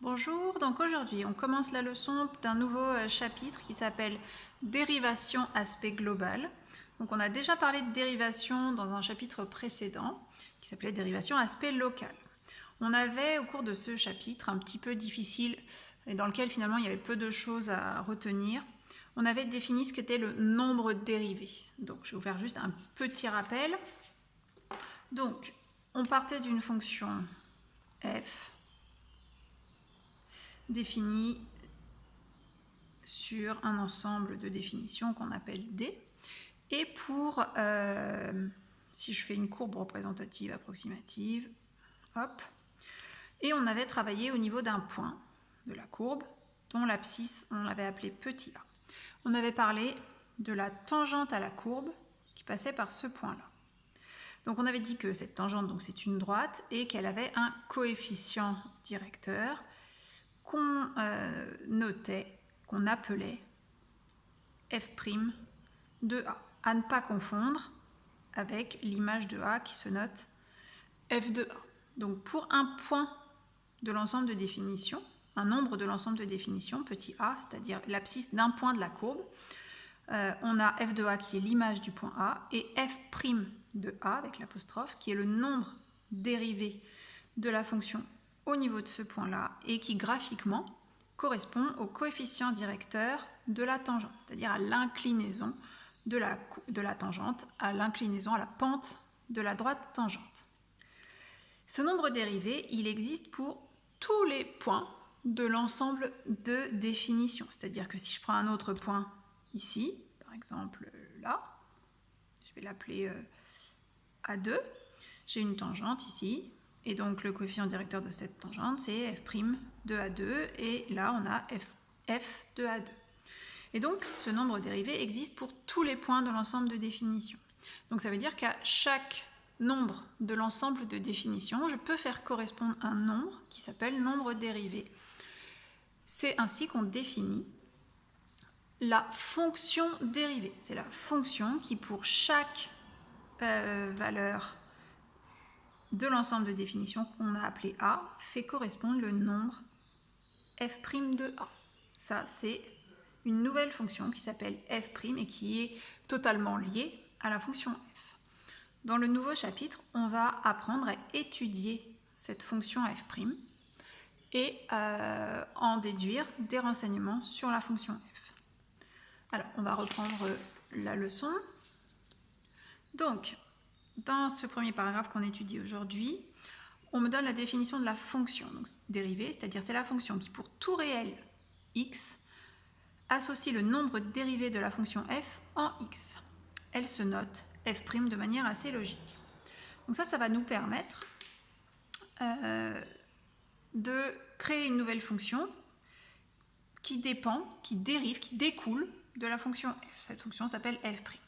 Bonjour, donc aujourd'hui on commence la leçon d'un nouveau chapitre qui s'appelle Dérivation aspect global. Donc on a déjà parlé de dérivation dans un chapitre précédent qui s'appelait Dérivation aspect local. On avait au cours de ce chapitre un petit peu difficile et dans lequel finalement il y avait peu de choses à retenir. On avait défini ce qu'était le nombre dérivé. Donc je vais vous faire juste un petit rappel. Donc on partait d'une fonction f définie sur un ensemble de définitions qu'on appelle D. Et pour, si je fais une courbe représentative approximative, hop, et on avait travaillé au niveau d'un point de la courbe, dont l'abscisse, on l'avait appelé petit a. On avait parlé de la tangente à la courbe qui passait par ce point-là. Donc on avait dit que cette tangente, donc c'est une droite, et qu'elle avait un coefficient directeur qu'on notait, qu'on appelait f' de a. À ne pas confondre avec l'image de a qui se note f de a. Donc pour un point de l'ensemble de définition, un nombre de l'ensemble de définition, petit a, c'est-à-dire l'abscisse d'un point de la courbe, on a f de a qui est l'image du point a et f' de a avec l'apostrophe qui est le nombre dérivé de la fonction au niveau de ce point-là et qui graphiquement correspond au coefficient directeur de la tangente, c'est-à-dire à l'inclinaison de la tangente, à l'inclinaison, à la pente de la droite tangente. Ce nombre dérivé, il existe pour tous les points de l'ensemble de définition, c'est-à-dire que si je prends un autre point ici, par exemple là, je vais l'appeler A2, j'ai une tangente ici, et donc le coefficient directeur de cette tangente c'est f' de A2, et là on a f de A2. Et donc ce nombre dérivé existe pour tous les points de l'ensemble de définition. Donc ça veut dire qu'à chaque nombre de l'ensemble de définition, je peux faire correspondre un nombre qui s'appelle nombre dérivé. C'est ainsi qu'on définit la fonction dérivée. C'est la fonction qui, pour chaque valeur de l'ensemble de définition qu'on a appelé a, fait correspondre le nombre f' de a. Ça, c'est une nouvelle fonction qui s'appelle f' et qui est totalement liée à la fonction f. Dans le nouveau chapitre, on va apprendre à étudier cette fonction f' et en déduire des renseignements sur la fonction f. Alors, on va reprendre la leçon. Donc, dans ce premier paragraphe qu'on étudie aujourd'hui, on me donne la définition de la fonction donc, dérivée, c'est-à-dire c'est la fonction qui, pour tout réel x, associe le nombre dérivé de la fonction f en x. Elle se note f' de manière assez logique. Donc ça va nous permettre de créer une nouvelle fonction qui dépend, qui dérive, qui découle de la fonction f. Cette fonction s'appelle f'.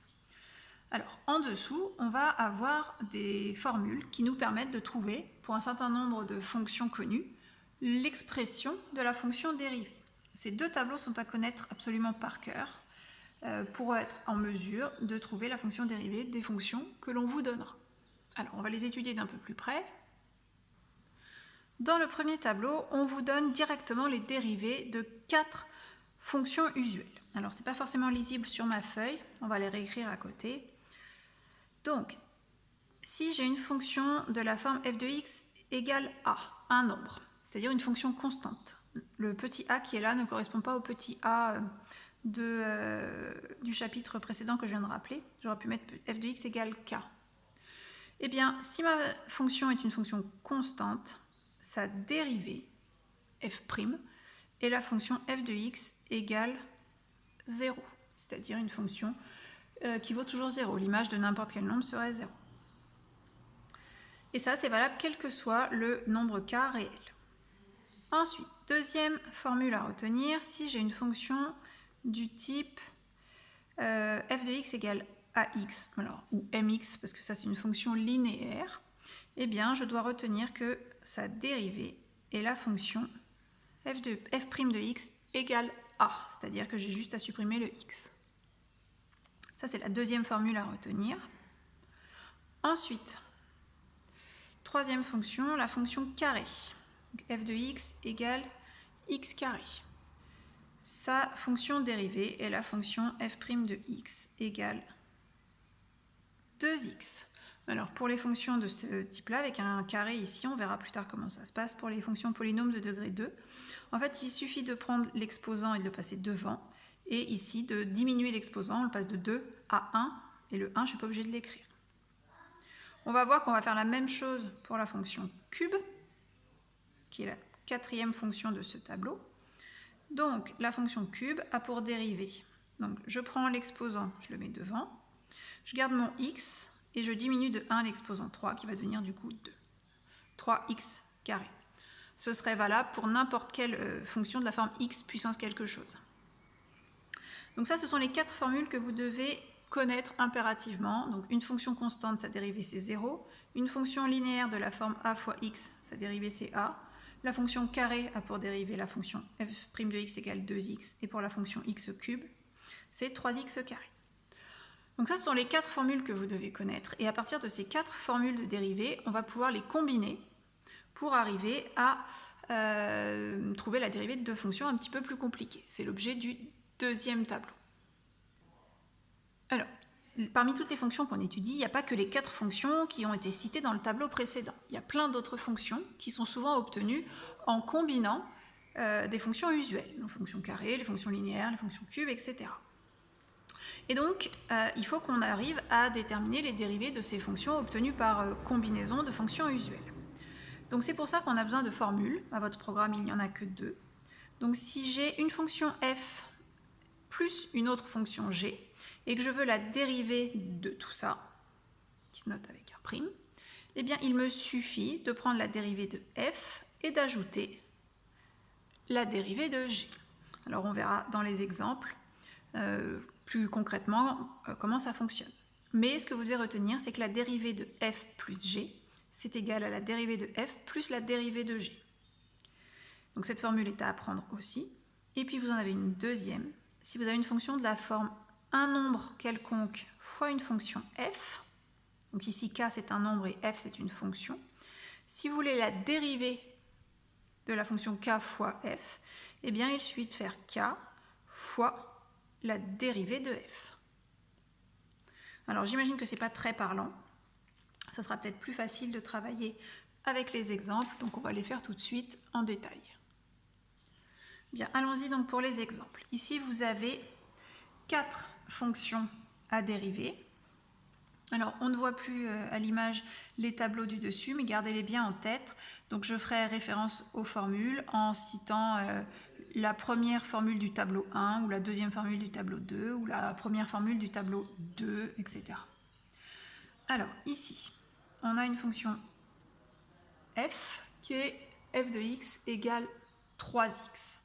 Alors, en dessous, on va avoir des formules qui nous permettent de trouver, pour un certain nombre de fonctions connues, l'expression de la fonction dérivée. Ces deux tableaux sont à connaître absolument par cœur pour être en mesure de trouver la fonction dérivée des fonctions que l'on vous donnera. Alors, on va les étudier d'un peu plus près. Dans le premier tableau, on vous donne directement les dérivées de 4 fonctions usuelles. Alors, ce n'est pas forcément lisible sur ma feuille, on va les réécrire à côté. Donc, si j'ai une fonction de la forme f de x égale a, un nombre, c'est-à-dire une fonction constante, le petit a qui est là ne correspond pas au petit a du chapitre précédent que je viens de rappeler, j'aurais pu mettre f de x égale k. Eh bien, si ma fonction est une fonction constante, sa dérivée, f', est la fonction f de x égale 0, c'est-à-dire une fonction qui vaut toujours 0. L'image de n'importe quel nombre serait 0. Et ça, c'est valable quel que soit le nombre k réel. Ensuite, deuxième formule à retenir, si j'ai une fonction du type f de x égale ax, alors, ou mx, parce que ça c'est une fonction linéaire, eh bien je dois retenir que sa dérivée est la fonction f' de x égale a, c'est-à-dire que j'ai juste à supprimer le x. Ça c'est la deuxième formule à retenir. Ensuite, troisième fonction, la fonction carré. Donc, f de x égale x carré. Sa fonction dérivée est la fonction f' de x égale 2x. Alors pour les fonctions de ce type-là, avec un carré ici, on verra plus tard comment ça se passe pour les fonctions polynômes de degré 2. En fait, il suffit de prendre l'exposant et de le passer devant, et ici de diminuer l'exposant, on le passe de 2 à 1, et le 1, je ne suis pas obligée de l'écrire. On va voir qu'on va faire la même chose pour la fonction cube, qui est la quatrième fonction de ce tableau. Donc la fonction cube a pour dérivée, donc je prends l'exposant, je le mets devant, je garde mon x, et je diminue de 1 l'exposant 3 qui va devenir du coup 2. 3x carré. Ce serait valable pour n'importe quelle fonction de la forme x puissance quelque chose. Donc ça, ce sont les 4 formules que vous devez connaître impérativement. Donc une fonction constante, sa dérivée c'est 0. Une fonction linéaire de la forme a fois x, sa dérivée c'est a. La fonction carré a pour dérivée la fonction f' de x égale 2x. Et pour la fonction x cube, c'est 3x carré. Donc ça, ce sont les 4 formules que vous devez connaître. Et à partir de ces 4 formules de dérivée, on va pouvoir les combiner pour arriver à trouver la dérivée de 2 fonctions un petit peu plus compliquées. C'est l'objet du deuxième tableau. Alors, parmi toutes les fonctions qu'on étudie, il n'y a pas que les 4 fonctions qui ont été citées dans le tableau précédent. Il y a plein d'autres fonctions qui sont souvent obtenues en combinant des fonctions usuelles. Les fonctions carrées, les fonctions linéaires, les fonctions cubes, etc. Et donc, il faut qu'on arrive à déterminer les dérivées de ces fonctions obtenues par combinaison de fonctions usuelles. Donc c'est pour ça qu'on a besoin de formules. À votre programme, il n'y en a que 2. Donc si j'ai une fonction f plus une autre fonction g, et que je veux la dérivée de tout ça, qui se note avec un prime, eh bien il me suffit de prendre la dérivée de f et d'ajouter la dérivée de g. Alors on verra dans les exemples plus concrètement comment ça fonctionne. Mais ce que vous devez retenir, c'est que la dérivée de f plus g, c'est égal à la dérivée de f plus la dérivée de g. Donc cette formule est à apprendre aussi. Et puis vous en avez une deuxième. Si vous avez une fonction de la forme un nombre quelconque fois une fonction f, donc ici k c'est un nombre et f c'est une fonction, si vous voulez la dérivée de la fonction k fois f, eh bien il suffit de faire k fois la dérivée de f. Alors j'imagine que ce n'est pas très parlant. Ça sera peut-être plus facile de travailler avec les exemples, donc on va les faire tout de suite en détail. Bien, allons-y donc pour les exemples. Ici, vous avez 4 fonctions à dériver. Alors, on ne voit plus à l'image les tableaux du dessus, mais gardez-les bien en tête. Donc, je ferai référence aux formules en citant la première formule du tableau 1, ou la deuxième formule du tableau 2, ou la première formule du tableau 2, etc. Alors, ici, on a une fonction f qui est f de x égale 3x.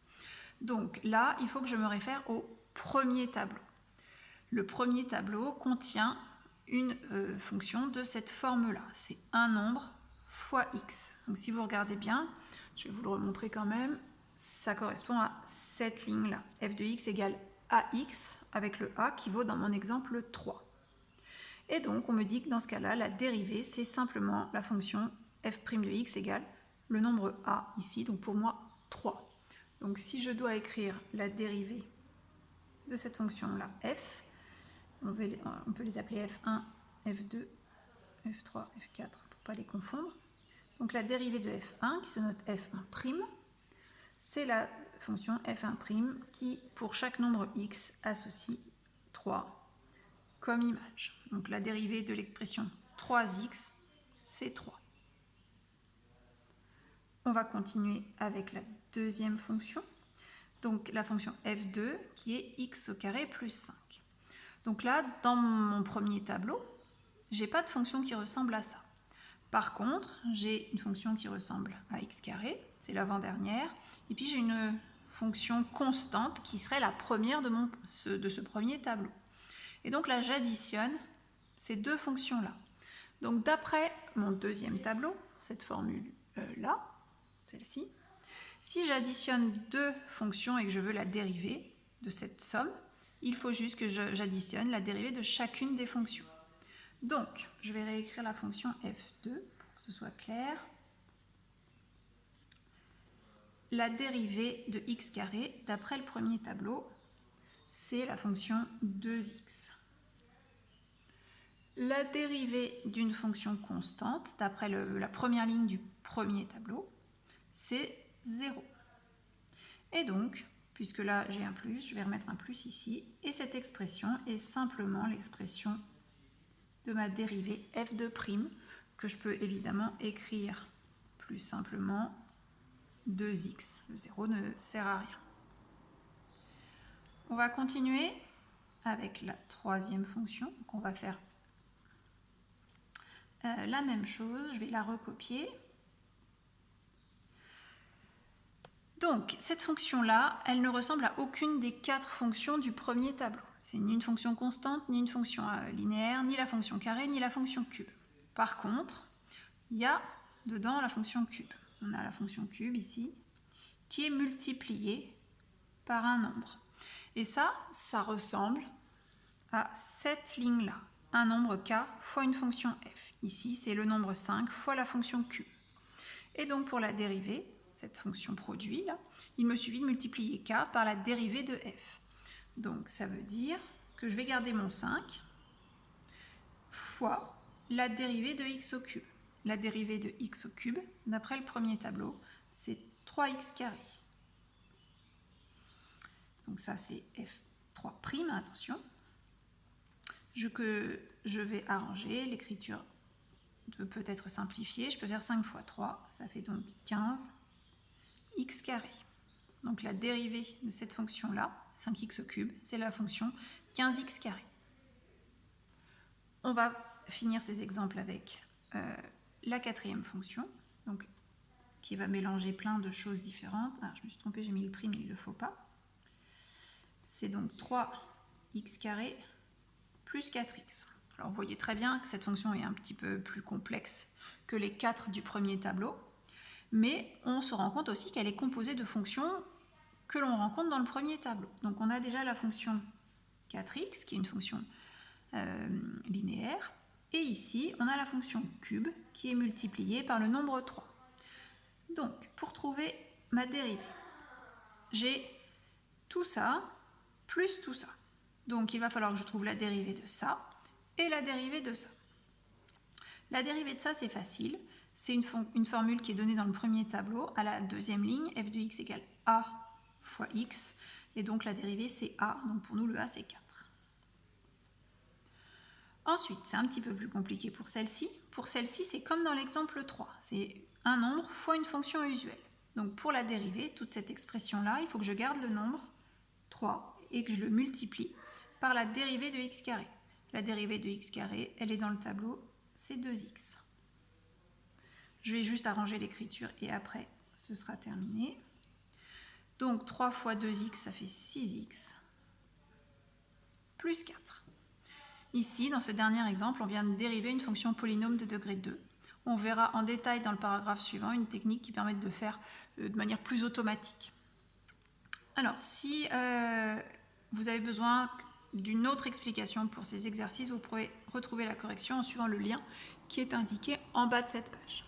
Donc là, il faut que je me réfère au premier tableau. Le premier tableau contient une fonction de cette forme-là. C'est un nombre fois x. Donc si vous regardez bien, je vais vous le remontrer quand même, ça correspond à cette ligne-là. F de x égale ax, avec le a qui vaut dans mon exemple 3. Et donc, on me dit que dans ce cas-là, la dérivée, c'est simplement la fonction f' de x égale le nombre a ici, donc pour moi 3. Donc si je dois écrire la dérivée de cette fonction-là, f, on peut les appeler f1, f2, f3, f4, pour ne pas les confondre. Donc la dérivée de f1, qui se note f1', c'est la fonction f1' qui, pour chaque nombre x, associe 3 comme image. Donc la dérivée de l'expression 3x, c'est 3. On va continuer avec la deuxième fonction, donc la fonction f2 qui est x au carré plus 5. Donc là, dans mon premier tableau, je n'ai pas de fonction qui ressemble à ça. Par contre, j'ai une fonction qui ressemble à x carré, c'est l'avant-dernière, et puis j'ai une fonction constante qui serait la première de ce premier tableau. Et donc là, j'additionne ces deux fonctions-là. Donc d'après mon deuxième tableau, cette formule-là, celle-ci, si j'additionne deux fonctions et que je veux la dérivée de cette somme, il faut juste que j'additionne la dérivée de chacune des fonctions. Donc, je vais réécrire la fonction f2 pour que ce soit clair. la dérivée de x carré, d'après le premier tableau, c'est la fonction 2x. La dérivée d'une fonction constante, d'après la première ligne du premier tableau, c'est 0. Et donc, puisque là j'ai un plus, je vais remettre un plus ici, et cette expression est simplement l'expression de ma dérivée f de prime, que je peux évidemment écrire plus simplement 2x. Le 0 ne sert à rien. On va continuer avec la troisième fonction. Donc on va faire la même chose, je vais la recopier. Donc cette fonction-là, elle ne ressemble à aucune des 4 fonctions du premier tableau. C'est ni une fonction constante, ni une fonction linéaire, ni la fonction carré, ni la fonction cube. Par contre, il y a dedans la fonction cube. On a la fonction cube ici, qui est multipliée par un nombre. Et ça ressemble à cette ligne-là. Un nombre k fois une fonction f. Ici, c'est le nombre 5 fois la fonction q. Et donc, pour la dérivée, cette fonction produit, là, il me suffit de multiplier k par la dérivée de f. Donc, ça veut dire que je vais garder mon 5 fois la dérivée de x au cube. La dérivée de x au cube, d'après le premier tableau, c'est 3x carré. Donc ça, c'est f3', attention. Je vais arranger, l'écriture peut être simplifiée. Je peux faire 5 fois 3, ça fait donc 15x carré. Donc la dérivée de cette fonction-là, 5x au cube, c'est la fonction 15x carré. On va finir ces exemples avec la quatrième fonction, donc, qui va mélanger plein de choses différentes. Ah, je me suis trompée, j'ai mis le prime, il ne le faut pas. C'est donc 3x carré plus 4x. Alors vous voyez très bien que cette fonction est un petit peu plus complexe que les 4 du premier tableau, mais on se rend compte aussi qu'elle est composée de fonctions que l'on rencontre dans le premier tableau. Donc on a déjà la fonction 4x, qui est une fonction linéaire, et ici on a la fonction cube, qui est multipliée par le nombre 3. Donc pour trouver ma dérivée, j'ai tout ça plus tout ça. Donc il va falloir que je trouve la dérivée de ça et la dérivée de ça. La dérivée de ça, c'est facile. C'est une formule qui est donnée dans le premier tableau. À la deuxième ligne, f de x égale a fois x. Et donc la dérivée, c'est a. Donc pour nous, le a, c'est 4. Ensuite, c'est un petit peu plus compliqué pour celle-ci. Pour celle-ci, c'est comme dans l'exemple 3. C'est un nombre fois une fonction usuelle. Donc pour la dérivée, toute cette expression-là, il faut que je garde le nombre 3 et que je le multiplie par la dérivée de x carré. La dérivée de x carré, elle est dans le tableau, c'est 2x. Je vais juste arranger l'écriture et après, ce sera terminé. Donc 3 fois 2x, ça fait 6x, plus 4. Ici, dans ce dernier exemple, on vient de dériver une fonction polynôme de degré 2. On verra en détail dans le paragraphe suivant une technique qui permet de le faire de manière plus automatique. Alors, si vous avez besoin d'une autre explication pour ces exercices, vous pourrez retrouver la correction en suivant le lien qui est indiqué en bas de cette page.